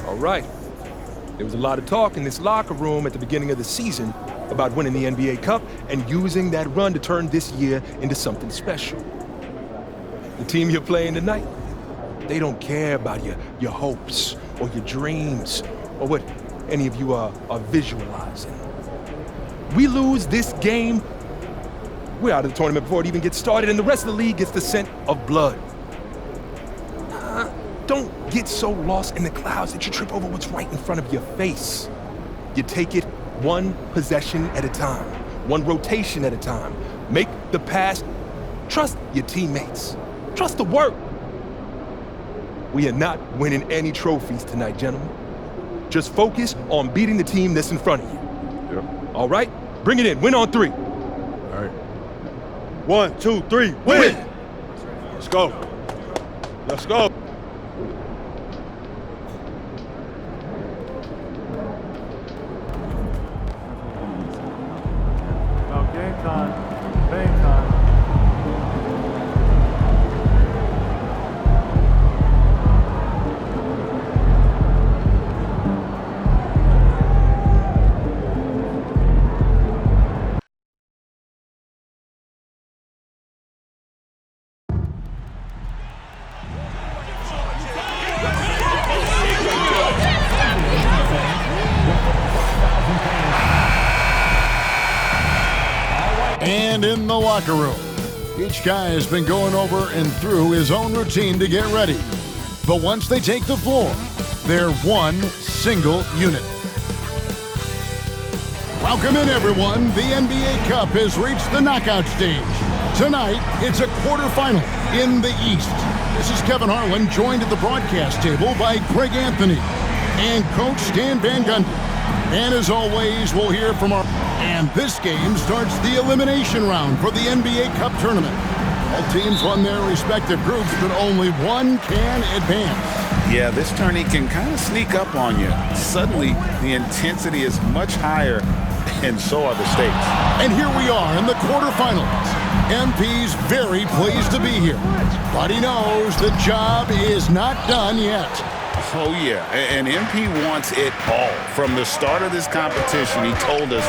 All right. There was a lot of talk in this locker room at the beginning of the season about winning the NBA Cup and using that run to turn this year into something special. The team you're playing tonight, they don't care about your hopes or your dreams or what any of you are visualizing. We lose this game, we're out of the tournament before it even gets started, and the rest of the league gets the scent of blood. Don't get so lost in the clouds that you trip over what's right in front of your face. You take it one possession at a time, one rotation at a time. Make the pass. Trust your teammates. Trust the work. We are not winning any trophies tonight, gentlemen. Just focus on beating the team that's in front of you. Yep. All right? Bring it in. Win on 3. All right. 1, 2, 3, win! Let's go. Let's go. Game time. Bang time. And in the locker room, each guy has been going over and through his own routine to get ready. But once they take the floor, they're one single unit. Welcome in, everyone. The NBA Cup has reached the knockout stage. Tonight, it's a quarterfinal in the East. This is Kevin Harlan, joined at the broadcast table by Greg Anthony and Coach Stan Van Gundy. And as always, we'll hear from our... And this game starts the elimination round for the NBA Cup tournament. All teams won their respective groups, but only one can advance. Yeah, this tourney can kind of sneak up on you. Suddenly, the intensity is much higher, and so are the stakes. And here we are in the quarterfinals. MP's very pleased to be here, but he knows the job is not done yet. Oh, yeah, and MP wants it all. From the start of this competition, he told us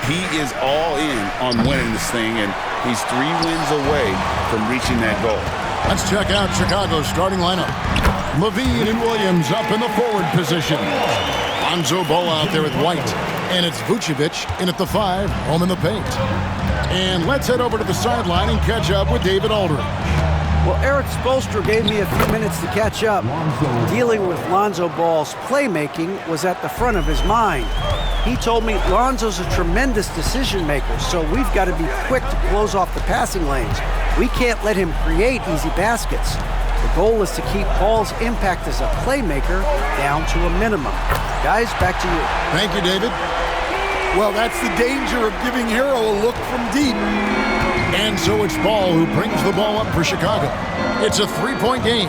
he is all in on winning this thing, and he's 3 wins away from reaching that goal. Let's check out Chicago's starting lineup. Levine and Williams up in the forward position. Lonzo Ball out there with White, and it's Vucevic in at the 5, home in the paint. And let's head over to the sideline and catch up with David Aldridge. Well, Eric Spoelstra gave me a few minutes to catch up. Dealing with Lonzo Ball's playmaking was at the front of his mind. He told me Lonzo's a tremendous decision maker, so we've got to be quick to close off the passing lanes. We can't let him create easy baskets. The goal is to keep Ball's impact as a playmaker down to a minimum. Guys, back to you. Thank you, David. Well, that's the danger of giving Hero a look from deep. And so it's Ball who brings the ball up for Chicago. It's a 3-point game.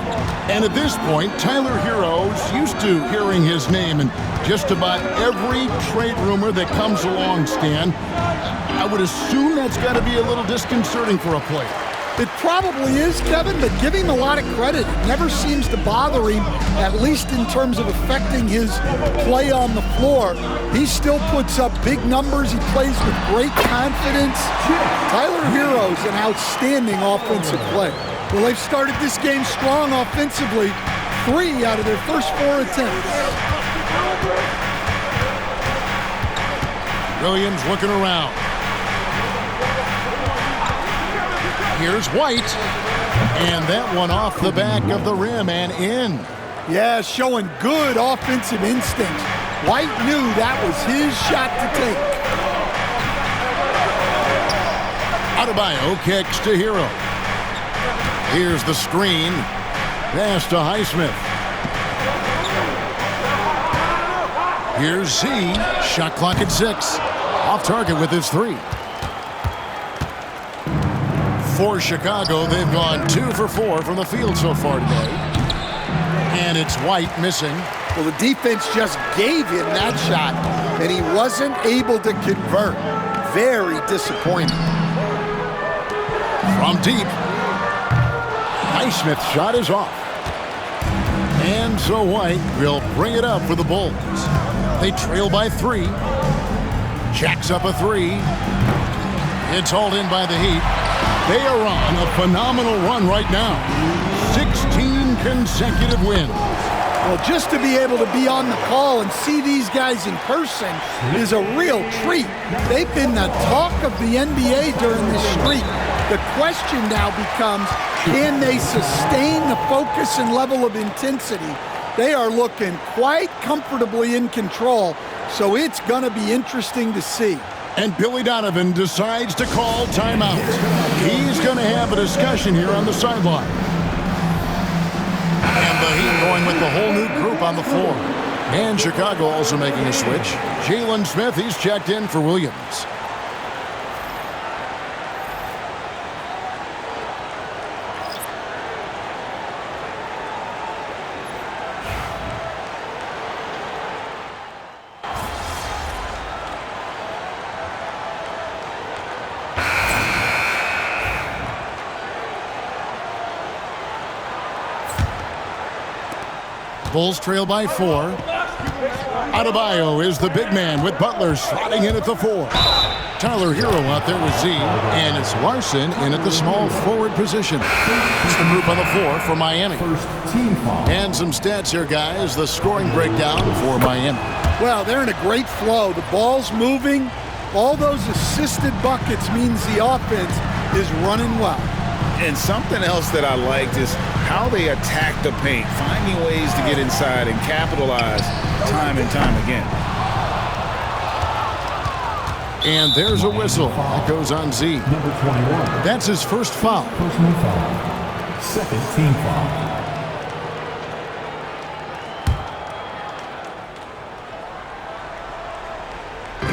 And at this point, Tyler Hero's used to hearing his name in just about every trade rumor that comes along, Stan. I would assume that's got to be a little disconcerting for a player. It probably is, Kevin, but give him a lot of credit. It never seems to bother him, at least in terms of affecting his play on the floor. He still puts up big numbers. He plays with great confidence. Tyler Hero's an outstanding offensive player. Well, they've started this game strong offensively. 3 out of their first 4 attempts. Williams looking around. Here's White, and that one off the back of the rim and in. Yeah, showing good offensive instinct. White knew that was his shot to take. Adebayo kicks to Hero. Here's the screen. Pass to Highsmith. Here's Z. Shot clock at 6. Off target with his 3. For Chicago, they've gone 2 for 4 from the field so far today. And it's White missing. Well, the defense just gave him that shot, and he wasn't able to convert. Very disappointing. From deep. Highsmith's shot is off. And so White will bring it up for the Bulls. They trail by 3. Jacks up a 3. It's hauled in by the Heat. They are on a phenomenal run right now. 16 consecutive wins. Well, just to be able to be on the call and see these guys in person is a real treat. They've been the talk of the NBA during this streak. The question now becomes, can they sustain the focus and level of intensity? They are looking quite comfortably in control, so it's going to be interesting to see. And Billy Donovan decides to call timeout. He's going to have a discussion here on the sideline. And the Heat going with the whole new group on the floor. And Chicago also making a switch. Jalen Smith, he's checked in for Williams. Bulls trail by 4. Adebayo is the big man with Butler slotting in at the 4. Tyler Hero out there with Z, and it's Larson in at the small forward position. It's the group on the 4 for Miami. And some stats here, guys. The scoring breakdown for Miami. Well, they're in a great flow. The ball's moving. All those assisted buckets means the offense is running well. And something else that I liked is how they attack the paint, finding ways to get inside and capitalize time and time again. And there's a whistle. That goes on Z. Number 21. That's his first foul. Personal foul. Second team foul.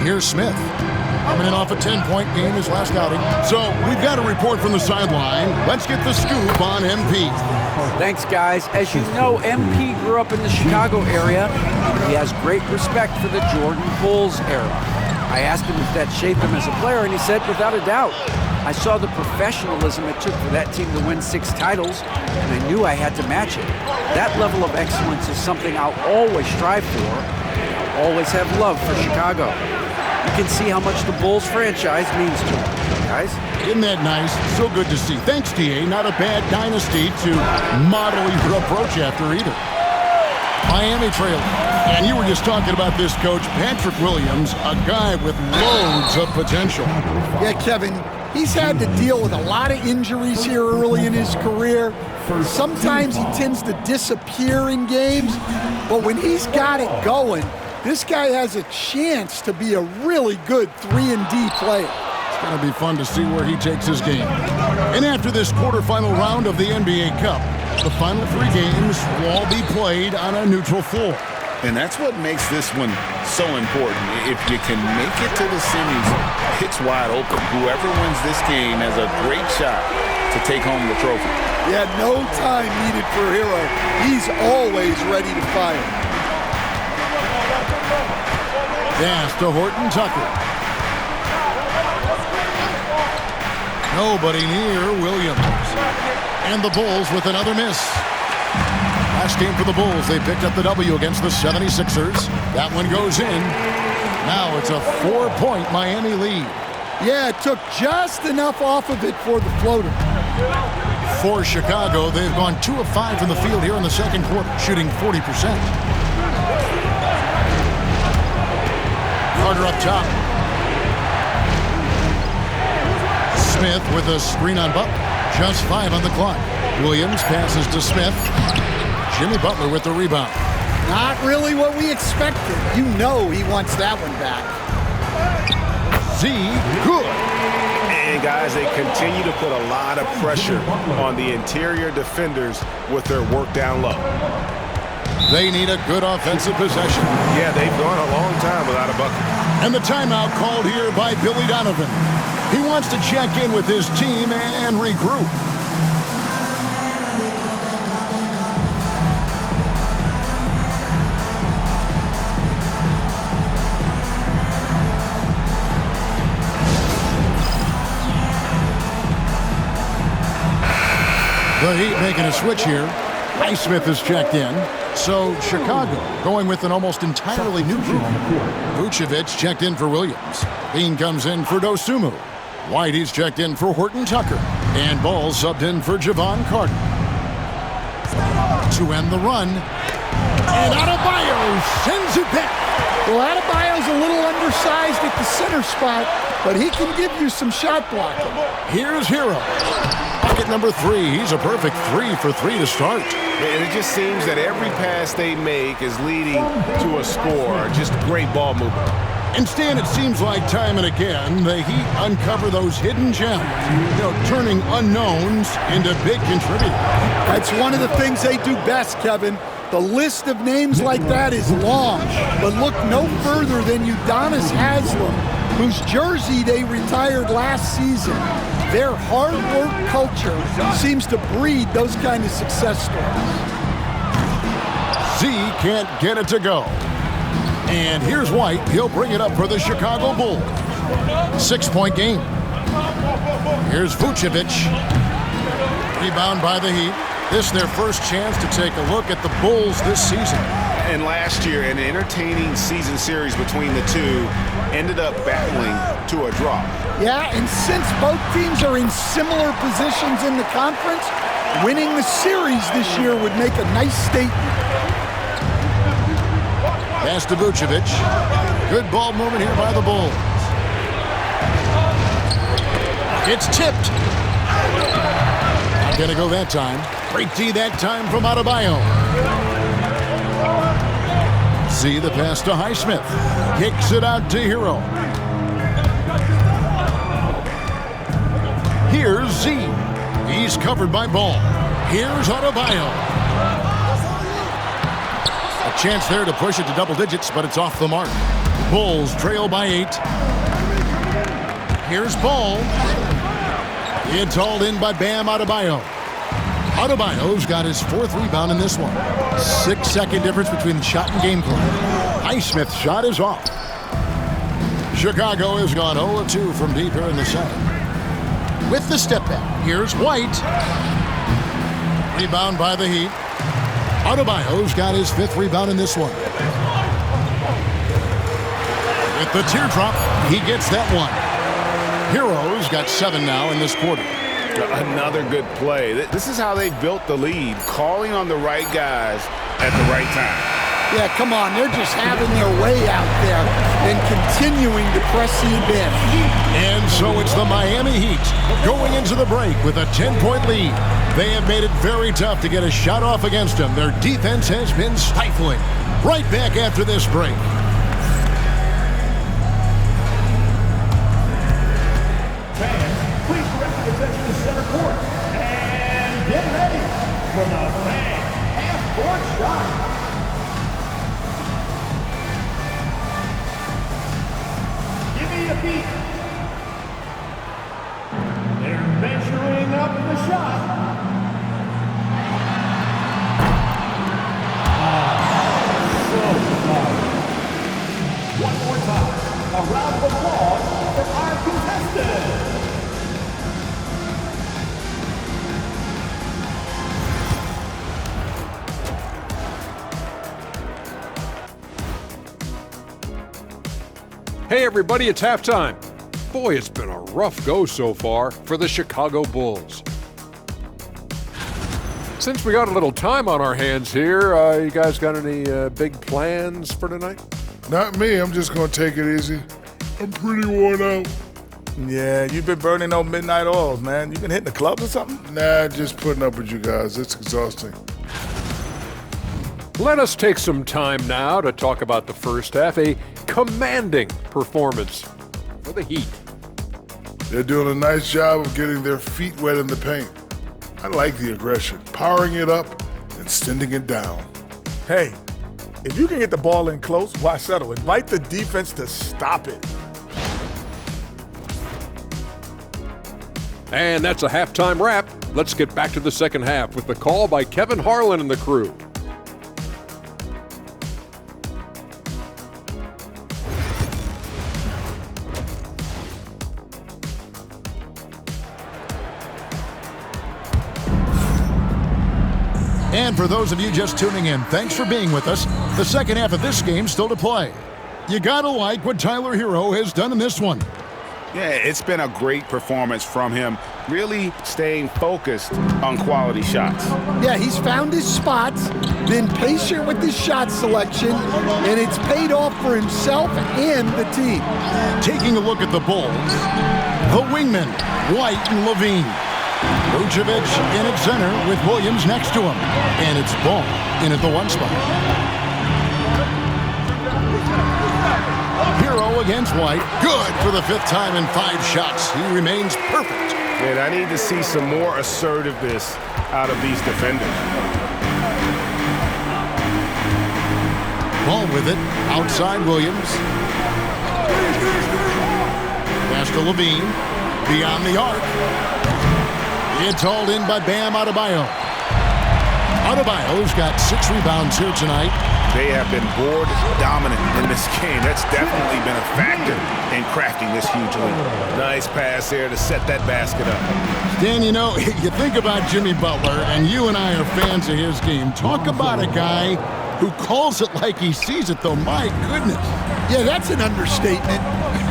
Here's Smith. Coming in off a 10-point game his last outing. So we've got a report from the sideline. Let's get the scoop on MP. Thanks, guys. As you know, MP grew up in the Chicago area. He has great respect for the Jordan Bulls era. I asked him if that shaped him as a player, and he said, without a doubt. I saw the professionalism it took for that team to win 6 titles, and I knew I had to match it. That level of excellence is something I'll always strive for. I'll always have love for Chicago. You can see how much the Bulls franchise means to him, guys. Isn't that nice? So good to see. Thanks, TA. Not a bad dynasty to model your approach after either. Miami trailing. And you were just talking about this coach, Patrick Williams, a guy with loads of potential. Yeah, Kevin, he's had to deal with a lot of injuries here early in his career. Sometimes he tends to disappear in games, but when he's got it going, this guy has a chance to be a really good 3-and-D player. It's going to be fun to see where he takes his game. And after this quarterfinal round of the NBA Cup, the final 3 games will all be played on a neutral floor. And that's what makes this one so important. If you can make it to the semis, it's wide open. Whoever wins this game has a great shot to take home the trophy. Yeah, no time needed for Hero. He's always ready to fire. Pass to Horton Tucker. Nobody near Williams. And the Bulls with another miss. Last game for the Bulls, they picked up the W against the 76ers. That one goes in. Now it's a 4-point Miami lead. Yeah, it took just enough off of it for the floater. For Chicago, they've gone 2 of 5 from the field here in the second quarter, shooting 40%. Carter up top. Smith with a screen on Butler. Just 5 on the clock. Williams passes to Smith. Jimmy Butler with the rebound. Not really what we expected. You know he wants that one back. Z, good. And guys, they continue to put a lot of pressure on the interior defenders with their work down low. They need a good offensive possession. Yeah, they've gone a long time without a bucket. And the timeout called here by Billy Donovan. He wants to check in with his team and regroup. The Heat making a switch here. Highsmith is checked in. So Chicago going with an almost entirely new group. Vucevic checked in for Williams. Bean comes in for Dosunmu. White, he's checked in for Horton Tucker. And Ball subbed in for Javon Carter. To end the run. And Adebayo sends it back. Well, Adebayo's a little undersized at the center spot, but he can give you some shot blocking. Here's Hero. Bucket number 3. He's a perfect 3 for 3 to start. And it just seems that every pass they make is leading to a score. Just great ball movement. And Stan, it seems like time and again, the Heat uncover those hidden gems, turning unknowns into big contributors. That's one of the things they do best, Kevin. The list of names like that is long, but look no further than Udonis Haslem, whose jersey they retired last season. Their hard work culture seems to breed those kind of success stories. Z can't get it to go. And here's White. He'll bring it up for the Chicago Bulls. 6-point game. Here's Vucevic. Rebound by the Heat. This is their first chance to take a look at the Bulls this season. And last year, an entertaining season series between the two ended up battling to a draw. Yeah, and since both teams are in similar positions in the conference, winning the series this year would make a nice statement. Pass to Vucevic. Good ball movement here by the Bulls. It's tipped. Not gonna go that time. Great D that time from Adebayo. See the pass to Highsmith. Kicks it out to Hero. Here's Z. He's covered by Ball. Here's Adebayo. A chance there to push it to double digits, but it's off the mark. Bulls trail by 8. Here's Ball. It's hauled in by Bam Adebayo. Adebayo's got his 4th rebound in this one. 6-second difference between the shot and game clock. Highsmith's shot is off. Chicago has gone 0-2 from deep here in the 7th. With the step back, here's White. Rebound by the Heat. Adebayo's got his 5th rebound in this one. With the teardrop, he gets that one. Hero's got 7 now in this quarter. Another good play. This is how they built the lead, calling on the right guys at the right time. Yeah, come on. They're just having their way out there and continuing to press the advantage. And so it's the Miami Heat going into the break with a 10-point lead. They have made it very tough to get a shot off against them. Their defense has been stifling. Right back after this break. They're measuring up the shot. One more time. A round of applause for our contestants. Hey everybody, it's halftime. Boy, it's been a rough go so far for the Chicago Bulls. Since we got a little time on our hands here, you guys got any big plans for tonight? Not me. I'm just going to take it easy. I'm pretty worn out. Yeah, you've been burning those midnight oils, man. You been hitting the clubs or something? Nah, just putting up with you guys. It's exhausting. Let us take some time now to talk about the first half. A commanding performance for the Heat. They're doing a nice job of getting their feet wet in the paint. I like the aggression, powering it up and sending it down. Hey, if you can get the ball in close, why settle? Invite the defense to stop it. And that's a halftime wrap. Let's get back to the second half with the call by Kevin Harlan and the crew. And And for those of you just tuning in, thanks for being with us. The second half of this game still to play. You gotta like what Tyler Hero has done in this one. Yeah, it's been a great performance from him, really staying focused on quality shots. Yeah, he's found his spots, been patient with his shot selection, and it's paid off for himself and the team. Taking a look at the Bulls, the wingmen, White and Levine. Vucevic in at center with Williams next to him. And it's Ball in at the 1 spot. Hero against White. Good for the 5th time in 5 shots. He remains perfect. And I need to see some more assertiveness out of these defenders. Ball with it. Outside Williams. Pass to Levine. Beyond the arc. It's hauled in by Bam Adebayo. Adebayo's got 6 rebounds here tonight. They have been board dominant in this game. That's definitely been a factor in crafting this huge lead. Nice pass there to set that basket up. Dan, you know, you think about Jimmy Butler, and you and I are fans of his game. Talk about a guy who calls it like he sees it, though. My goodness. Yeah, that's an understatement.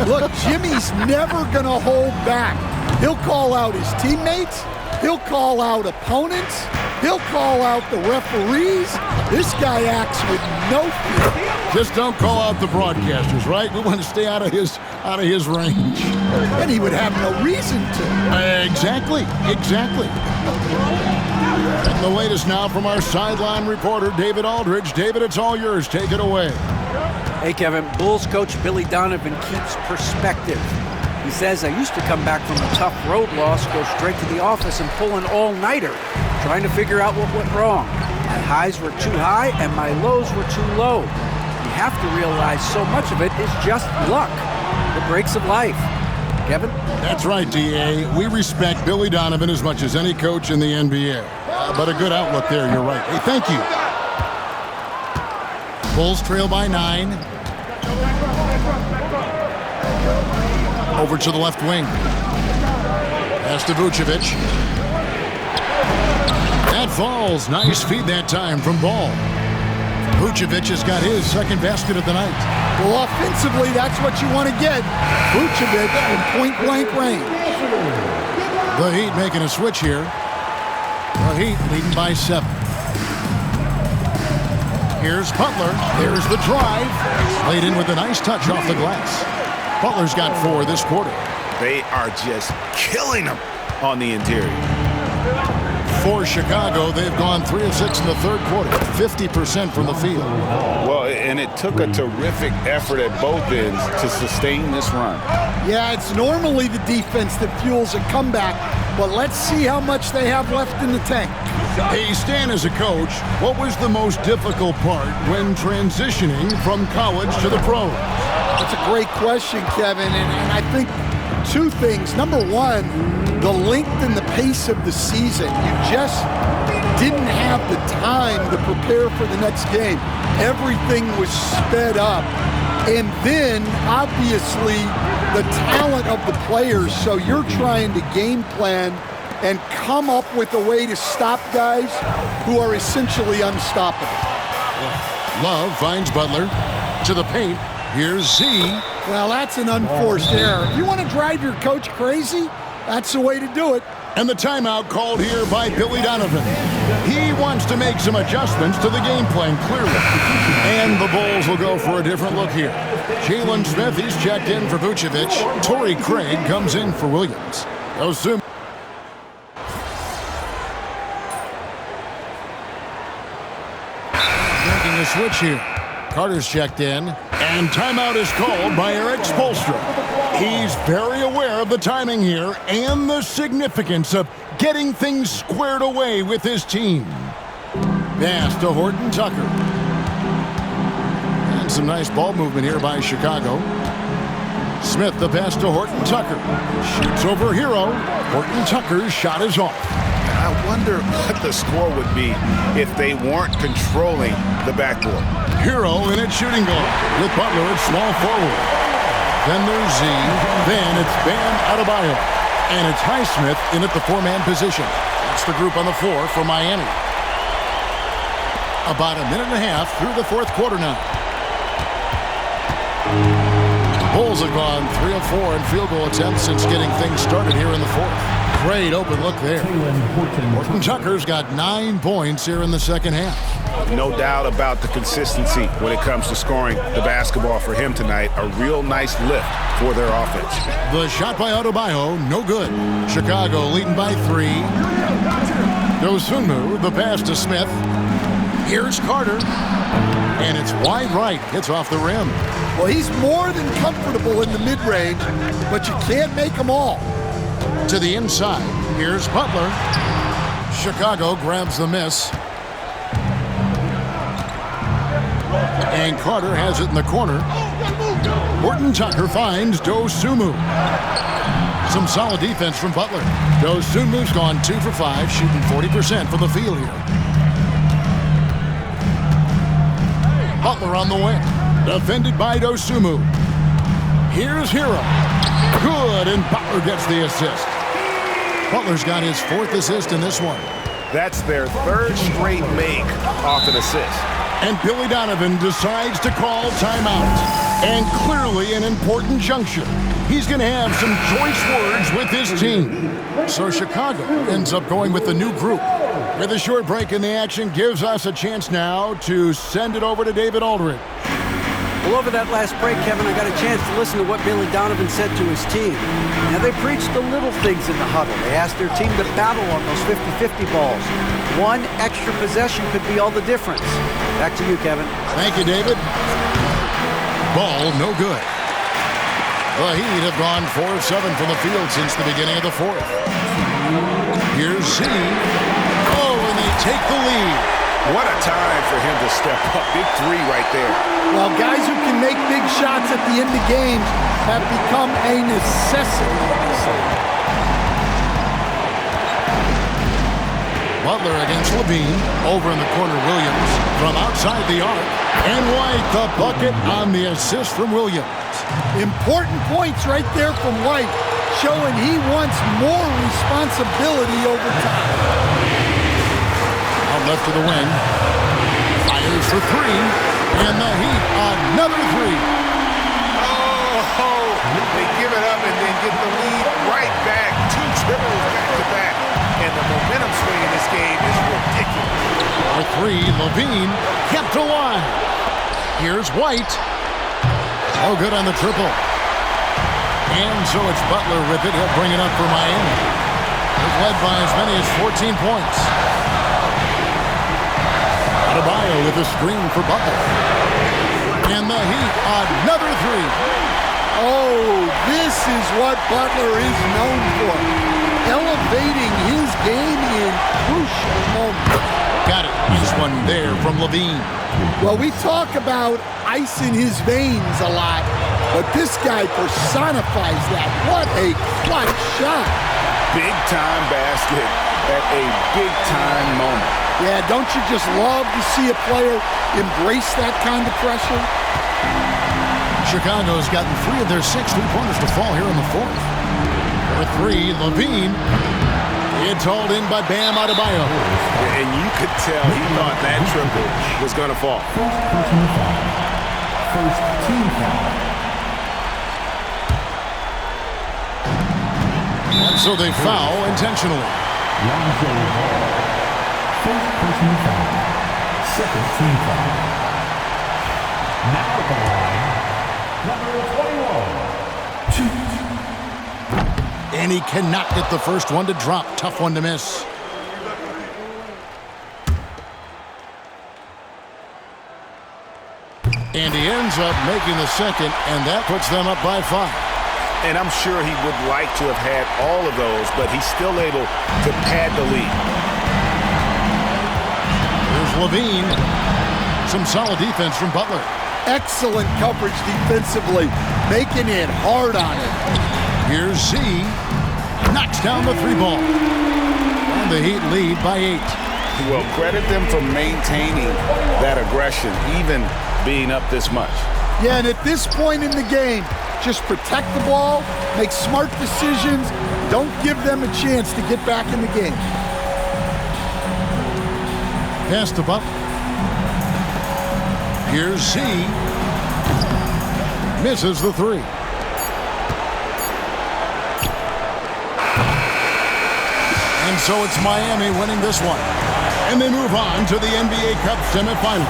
Look, Jimmy's never going to hold back. He'll call out his teammates. He'll call out opponents. He'll call out the referees. This guy acts with no fear. Just don't call out the broadcasters, right? We want to stay out of his range. And he would have no reason to. Exactly. And the latest now from our sideline reporter, David Aldridge. David, it's all yours. Take it away. Hey, Kevin. Bulls coach Billy Donovan keeps perspective. He says, I used to come back from a tough road loss, go straight to the office and pull an all-nighter, trying to figure out what went wrong. My highs were too high and my lows were too low. You have to realize so much of it is just luck, the breaks of life. Kevin? That's right, D.A. We respect Billy Donovan as much as any coach in the NBA. But a good outlook there, you're right. Hey, thank you. Bulls trail by 9. Over to the left wing. Pass to Vucevic. That falls. Nice feed that time from Ball. Vucevic has got his second basket of the night. Well, offensively, that's what you want to get. Vucevic in point-blank range. The Heat making a switch here. The Heat leading by 7. Here's Butler. There's the drive. Laid in with a nice touch off the glass. Butler's got 4 this quarter. They are just killing them on the interior. For Chicago, they've gone 3 of 6 in the 3rd quarter, 50% from the field. Well, and it took a terrific effort at both ends to sustain this run. Yeah, it's normally the defense that fuels a comeback, but let's see how much they have left in the tank. Hey, Stan, as a coach, what was the most difficult part when transitioning from college to the pros? That's a great question, Kevin, and I think 2 things. Number 1, the length and the pace of the season. You just didn't have the time to prepare for the next game. Everything was sped up. And then, obviously, the talent of the players. So you're trying to game plan and come up with a way to stop guys who are essentially unstoppable. Love finds Butler to the paint. Here's Z. Well, that's an unforced error. If you want to drive your coach crazy, that's the way to do it. And the timeout called here by Billy Donovan. He wants to make some adjustments to the game plan, clearly. And the Bulls will go for a different look here. Jalen Smith, he's checked in for Vucevic. Torrey Craig comes in for Williams. Making a switch here. Carter's checked in, and timeout is called by Eric Spoelstra. He's very aware of the timing here and the significance of getting things squared away with his team. Pass to Horton Tucker. And some nice ball movement here by Chicago. Smith, the pass to Horton Tucker. Shoots over Hero. Horton Tucker's shot is off. I wonder what the score would be if they weren't controlling the backboard. Hero in its shooting guard with Butler at small forward. Then there's Z. Then it's Bam Adebayo. And it's Highsmith in at the 4-man position. That's the group on the floor for Miami. About a minute and a half through the fourth quarter now. Bulls have gone 3 of 4 in field goal attempts since getting things started here in the fourth. Great open look there. Horton Tucker's got 9 points here in the second half. No doubt about the consistency when it comes to scoring the basketball for him tonight. A real nice lift for their offense. The shot by Adebayo, no good. Chicago leading by 3. Dosunmu, the pass to Smith. Here's Carter. And it's wide right. Hits off the rim. Well, he's more than comfortable in the mid-range, but you can't make them all. To the inside. Here's Butler. Chicago grabs the miss. And Carter has it in the corner. Horton Tucker finds Dosunmu. Some solid defense from Butler. Dosunmu's gone 2 for 5, shooting 40% from the field here. Butler on the wing. Defended by Dosunmu. Here's Hero. Good, and Butler gets the assist. Butler's got his 4th assist in this one. That's their 3rd straight make off an assist. And Billy Donovan decides to call timeout. And clearly an important juncture. He's going to have some choice words with his team. So Chicago ends up going with the new group. With a short break in the action, gives us a chance now to send it over to David Aldridge. Well, over that last break, Kevin, I got a chance to listen to what Billy Donovan said to his team. Now, they preached the little things in the huddle. They asked their team to battle on those 50-50 balls. One extra possession could be all the difference. Back to you, Kevin. Thank you, David. Ball no good. The Heat have gone 4 of 7 from the field since the beginning of the fourth. Here's Z. Oh, and they take the lead. What a time for him to step up. Big 3 right there. Well, guys who can make big shots at the end of games have become a necessity. Butler against Levine. Over in the corner, Williams. From outside the arc. And White, the bucket on the assist from Williams. Important points right there from White, showing he wants more responsibility over time. Left to the wing. Fires for 3. And the Heat, another 3. Oh, they give it up and then get the lead right back. 2 triples back to back. And the momentum swing in this game is ridiculous. For 3, Levine kept alive. Here's White. Oh, good on the triple. And so it's Butler with it. He'll bring it up for Miami. He's led by as many as 14 points. Adebayo with a screen for Butler. And the Heat, another 3. Oh, this is what Butler is known for. Elevating his game in crucial moments. Got it. This one there from Levine. Well, we talk about ice in his veins a lot, but this guy personifies that. What a clutch shot. Big-time basket at a big-time moment. Yeah, don't you just love to see a player embrace that kind of pressure? Chicago's gotten 3 of their 6 3-pointers to fall here in the fourth. For 3, Levine. It's hauled in by Bam Adebayo. And you could tell he thought that triple was going to fall. First team foul. And so they foul intentionally. Lonzo Ball. First personal foul. Second team foul. Now at the line, number 21. And he cannot get the first one to drop. Tough one to miss. And he ends up making the second, and that puts them up by 5. And I'm sure he would like to have had all of those, but he's still able to pad the lead. Here's Levine. Some solid defense from Butler. Excellent coverage defensively, making it hard on him. Here's Z. Knocks down the 3 ball. And the Heat lead by 8. Well, credit them for maintaining that aggression, even being up this much. Yeah, and at this point in the game, just protect the ball, make smart decisions, don't give them a chance to get back in the game. Pass to Butler. Here's Z. Misses the three. And so it's Miami winning this one. And they move on to the NBA Cup semifinal.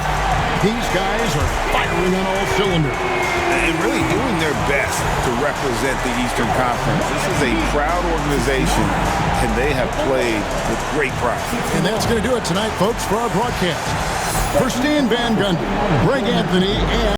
These guys are firing on all cylinders. And really doing their best to represent the Eastern Conference. This is a proud organization, and they have played with great pride. And that's going to do it tonight, folks, for our broadcast. For Stan Van Gundy, Greg Anthony, and